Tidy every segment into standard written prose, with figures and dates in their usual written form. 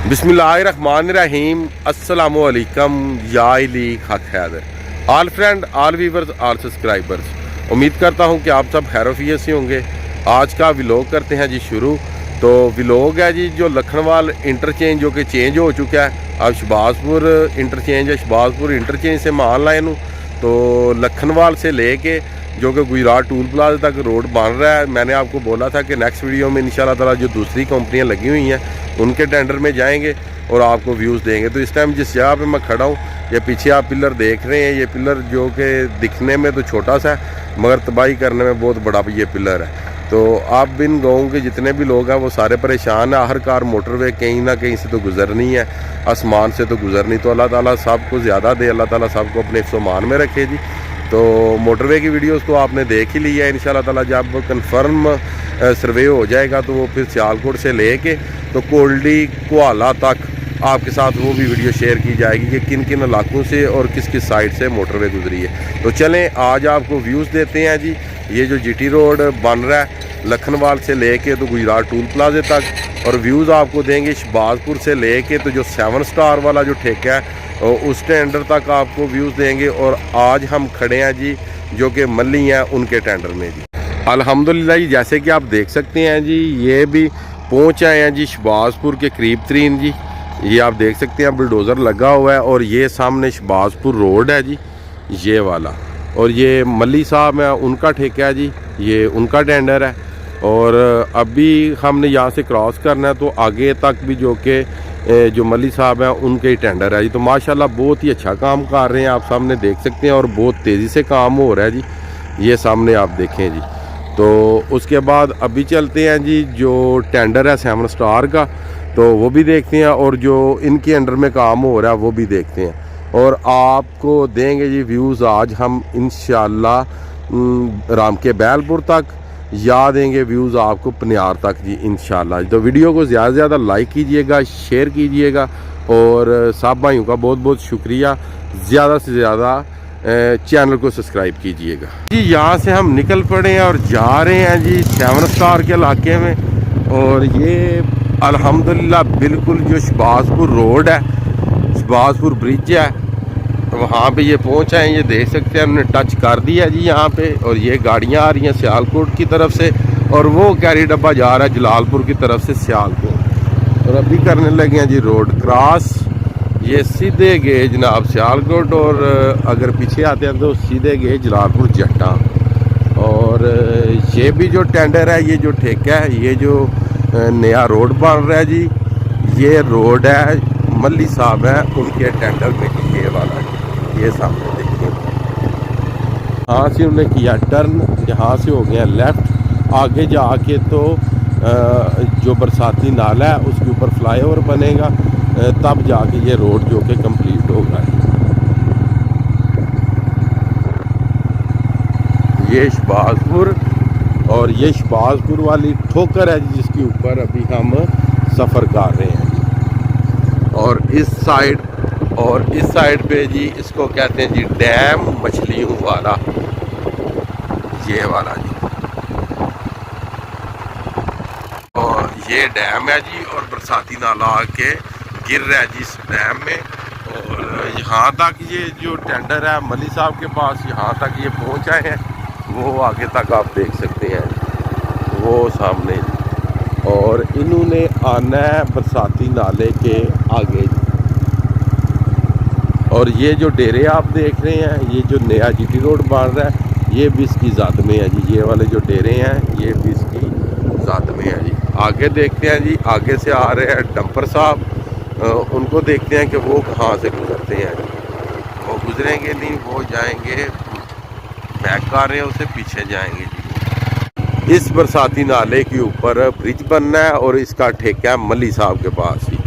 बिस्मिल्लाहिर्रहमानिर्रहीम अस्सलामुअलैकुम या इली हक Haider all friend all viewers all subscribers. उम्मीद करता हूं कि आप सब खैरोफियत से होंगे। आज का व्लॉग करते हैं जी शुरू। तो व्लॉग है जी जो लखनवाल इंटरचेंज जो कि चेंज हो चुका है। अब शहबाजपुर इंटरचेंज है, शहबाजपुर इंटरचेंज से मैं ऑनलाइन हूँ। तो लखनवाल से लेके जो कि गुजरात टूल प्लाजा तक रोड बन रहा है। मैंने आपको बोला था कि नेक्स्ट वीडियो में इंशाल्लाह ताला जो दूसरी कंपनियां लगी हुई हैं उनके टेंडर में जाएंगे और आपको व्यूज़ देंगे। तो इस टाइम जिस जगह पे मैं खड़ा हूँ, ये पीछे आप पिलर देख रहे हैं, ये पिलर जो कि दिखने में तो छोटा सा है मगर तबाही करने में बहुत बड़ा ये पिलर है। तो आप इन गाँव के जितने भी लोग हैं वो सारे परेशान हैं। हर कार मोटरवे कहीं ना कहीं से तो गुजरनी है, आसमान से तो गुजरनी। तो अल्लाह ताला सबको ज़्यादा दे, अल्लाह ताला सबको अपने सामान में रखे जी। तो मोटरवे की वीडियोस तो आपने देख ही ली है। इंशाल्लाह ताला जब कंफर्म सर्वे हो जाएगा तो वो फिर सियालकोट से लेके तो कोल्डी कोहाला तक आपके साथ वो भी वीडियो शेयर की जाएगी कि किन किन इलाकों से और किस किस साइड से मोटरवे गुजरी है। तो चलें आज आपको व्यूज़ देते हैं जी। ये जो जीटी रोड बन रहा है लखनवाल से लेके तो गुजरात टूल प्लाजे तक, और व्यूज़ आपको देंगे शहबाजपुर से लेके तो जो 7 स्टार वाला जो ठेका है और उस टेंडर तक आपको व्यूज़ देंगे। और आज हम खड़े हैं जी जो कि मल्ली हैं उनके टेंडर में जी। अल्हम्दुलिल्लाह जी, जैसे कि आप देख सकते हैं जी ये भी पहुंच आए हैं जी शहबाजपुर के करीब तरीन जी। ये आप देख सकते हैं बुलडोज़र लगा हुआ है और ये सामने शहबाजपुर रोड है जी, ये वाला। और ये मल्ली साहब है उनका ठेका है जी, ये उनका टेंडर है। और अभी हमने यहाँ से क्रॉस करना है तो आगे तक भी जो कि जो मल्ली साहब हैं उनके ही टेंडर है जी। तो माशाल्लाह बहुत ही अच्छा काम कर रहे हैं, आप सामने देख सकते हैं और बहुत तेज़ी से काम हो रहा है जी। ये सामने आप देखें जी। तो उसके बाद अभी चलते हैं जी जो टेंडर है 7 स्टार का, तो वो भी देखते हैं और जो इनके अंडर में काम हो रहा है वो भी देखते हैं। और आपको देंगे जी व्यूज़ आज हम इंशाल्लाह राम के बैलपुर तक, या देंगे व्यूज़ आपको पनियार तक जी इंशाल्लाह। तो वीडियो को ज़्यादा से ज़्यादा लाइक कीजिएगा, शेयर कीजिएगा और सब भाइयों का बहुत बहुत शुक्रिया। ज़्यादा से ज़्यादा चैनल को सब्सक्राइब कीजिएगा जी। यहाँ से हम निकल पड़े हैं और जा रहे हैं जी 7 स्टार के इलाके में। और ये अल्हम्दुलिल्लाह बिल्कुल जो शहबाजपुर रोड है, शहबाजपुर ब्रिज है, वहाँ पे ये पहुँचा है। ये देख सकते हैं हमने टच कर दिया जी यहाँ पे। और ये गाड़ियाँ आ रही हैं सियालकोट की तरफ से और वो कैरी डब्बा जा रहा है जलालपुर की तरफ से सियालकोट। और अभी करने लगे हैं जी रोड क्रॉस। ये सीधे गए जनाब सियालकोट और अगर पीछे आते हैं तो सीधे गए जलालपुर जट्टा। और ये भी जो टेंडर है, ये जो ठेका है, ये जो नया रोड बन रहा है जी, ये रोड है मल्ली साहब है उनके टेंडर में ये वाला है। ये सामने देखिए, यहाँ से उन्होंने किया टर्न, यहाँ से हो गया लेफ़्ट। आगे जाके तो जो बरसाती नाला है उसके ऊपर फ्लाईओवर बनेगा, तब जाके ये रोड जो कि कंप्लीट होगा। ये शहबाजपुर और ये शहबाजपुर वाली ठोकर है जिसके ऊपर अभी हम सफ़र कर रहे हैं जी। और इस साइड पे जी इसको कहते हैं जी डैम मछलियों वाला, ये वाला जी। और ये डैम है जी और बरसाती नाला आके गिर रहा है जी इस डैम में। और यहाँ तक ये जो टेंडर है मल्ली साहब के पास, यहाँ तक ये पहुँच आए हैं। वो आगे तक आप देख सकते हैं वो सामने। और इन्होंने आना है बरसाती नाले के आगे। और ये जो डेरे आप देख रहे हैं, ये जो नया जीटी रोड बन रहा है, ये भी इसकी ज़ात में है जी। ये वाले जो डेरे हैं ये भी इसकी ज़ात में है जी। आगे देखते हैं जी, आगे से आ रहे हैं डंपर साहब, उनको देखते हैं कि वो कहाँ से गुजरते हैं। वो गुजरेंगे नहीं, वो जाएंगे बैक कर रहे हैं उसे पीछे जाएंगे जी। इस बरसाती नाले के ऊपर ब्रिज बनना है और इसका ठेका है मल्ली साहब के पास ही।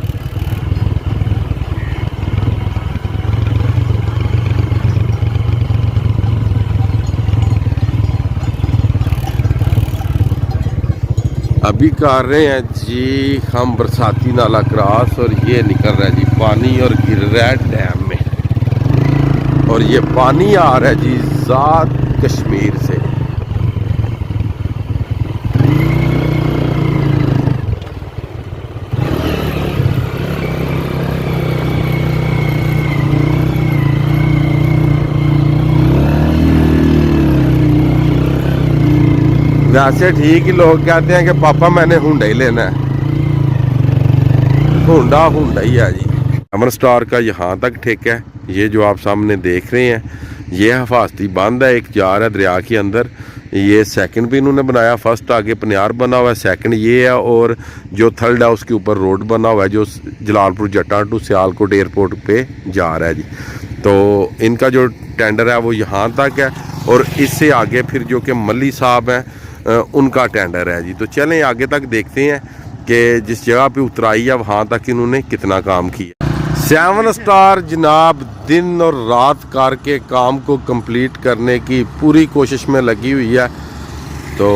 अभी कर रहे हैं जी हम बरसाती नाला क्रॉस और ये निकल रहा है जी पानी और गिर रहा है डैम में। और ये पानी आ रहा है जी ज़ात कश्मीर से। वैसे ठीक ही लोग कहते हैं कि पापा मैंने हुंडा ही लेना है। हुंडा ही है जी। अमर स्टार का यहाँ तक ठेका है। ये जो आप सामने देख रहे हैं ये हिफाजती बंद है, एक जार है दरिया के अंदर। ये सेकंड भी इन्होंने बनाया, फर्स्ट आगे पनियार बना हुआ है, सेकंड ये है, और जो थर्ड है उसके ऊपर रोड बना हुआ है जो जलालपुर जट्टा टू सियालकोट एयरपोर्ट पे जा रहा है जी। तो इनका जो टेंडर है वो यहाँ तक है, और इससे आगे फिर जो कि मल्ली साहब हैं उनका टेंडर है जी। तो चलें आगे तक देखते हैं कि जिस जगह पे उतराई है वहाँ तक इन्होंने कितना काम किया। 7 स्टार जनाब दिन और रात करके काम को कंप्लीट करने की पूरी कोशिश में लगी हुई है। तो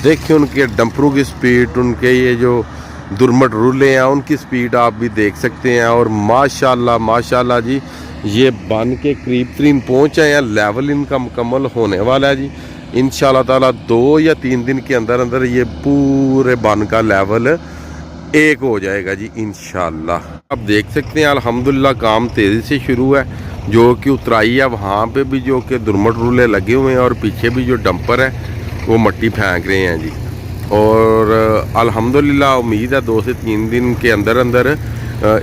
देखिए उनके डंपरों की स्पीड, उनके ये जो दुर्मट रूले हैं उनकी स्पीड आप भी देख सकते हैं। और माशाल्लाह जी ये बन के करीब तरीन पहुँच आए हैं, लेवल इनका मुकम्मल होने वाला है जी। इंशाल्लाह ताला 2 या 3 दिन के अंदर अंदर ये पूरे बन का लेवल एक हो जाएगा जी इंशाल्लाह। आप देख सकते हैं अल्हम्दुलिल्लाह काम तेज़ी से शुरू है। जो कि उतराई है वहाँ पे भी जो कि दुर्मट रूले लगे हुए हैं, और पीछे भी जो डंपर है वो मट्टी फेंक रहे हैं जी। और अल्हम्दुलिल्लाह उम्मीद है 2 से 3 दिन के अंदर अंदर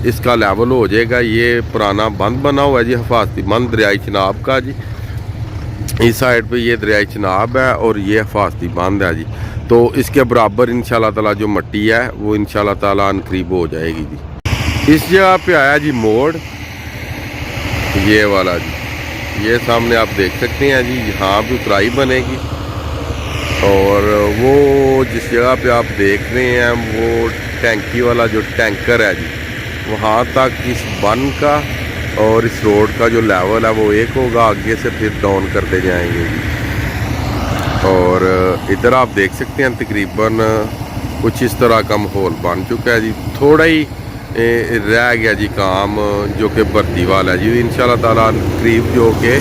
इसका लेवल हो जाएगा। ये पुराना बंद बना हुआ है जी, हिफाजती बंद दरियाई चिनाब का जी। इस साइड पे ये दरियाई चिनाब है और ये हिफाजती बंद है जी। तो इसके बराबर इंशाल्लाह ताला जो मट्टी है वो इंशाल्लाह ताला अनकरीब हो जाएगी जी। इस जगह पे आया जी मोड़, ये वाला जी, ये सामने आप देख सकते हैं जी। यहाँ भी उतराई बनेगी, और वो जिस जगह पे आप देख रहे हैं वो टैंकी वाला जो टैंकर है जी, वहाँ तक इस बन का और इस रोड का जो लेवल है वो एक होगा, आगे से फिर डाउन करते जाएंगे जी। और इधर आप देख सकते हैं तकरीबन कुछ इस तरह का माहौल बन चुका है जी। थोड़ा ही रह गया जी काम जो कि भर्ती वाला है जी। इंशाल्लाह ताला करीब जो कि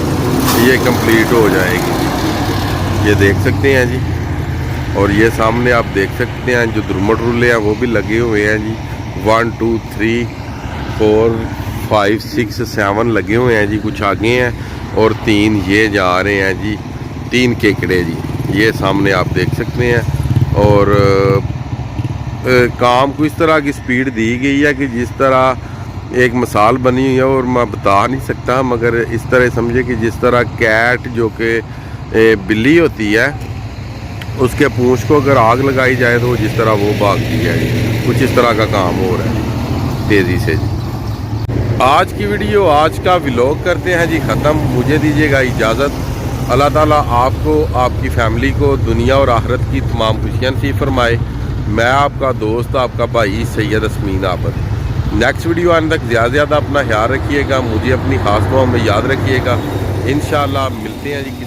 ये कंप्लीट हो जाएगी, ये देख सकते हैं जी। और ये सामने आप देख सकते हैं जो दुर्मट रूले हैं वो भी लगे हुए हैं जी। 1 2 3 4 5 6 7 लगे हुए हैं जी, कुछ आगे हैं, और 3 ये जा रहे हैं जी, 3 केकड़े जी, ये सामने आप देख सकते हैं। और काम को इस तरह की स्पीड दी गई है कि जिस तरह एक मिसाल बनी हुई है, और मैं बता नहीं सकता, मगर इस तरह समझे कि जिस तरह कैट जो कि बिल्ली होती है उसके पूंछ को अगर आग लगाई जाए तो जिस तरह वो भागती है, कुछ इस तरह का काम हो रहा है तेज़ी से जी। आज की वीडियो, आज का व्लॉग करते हैं जी ख़त्म। मुझे दीजिएगा इजाज़त। अल्लाह ताला आपको, आपकी फ़ैमिली को दुनिया और आखिरत की तमाम खुशियाँ नसीब फरमाए। मैं आपका दोस्त, आपका भाई सैयद असमीन आबद। नेक्स्ट वीडियो आने तक ज़्यादा अपना ख्याल रखिएगा, मुझे अपनी खास दुआओं में याद रखिएगा। इंशाअल्लाह मिलते हैं जी।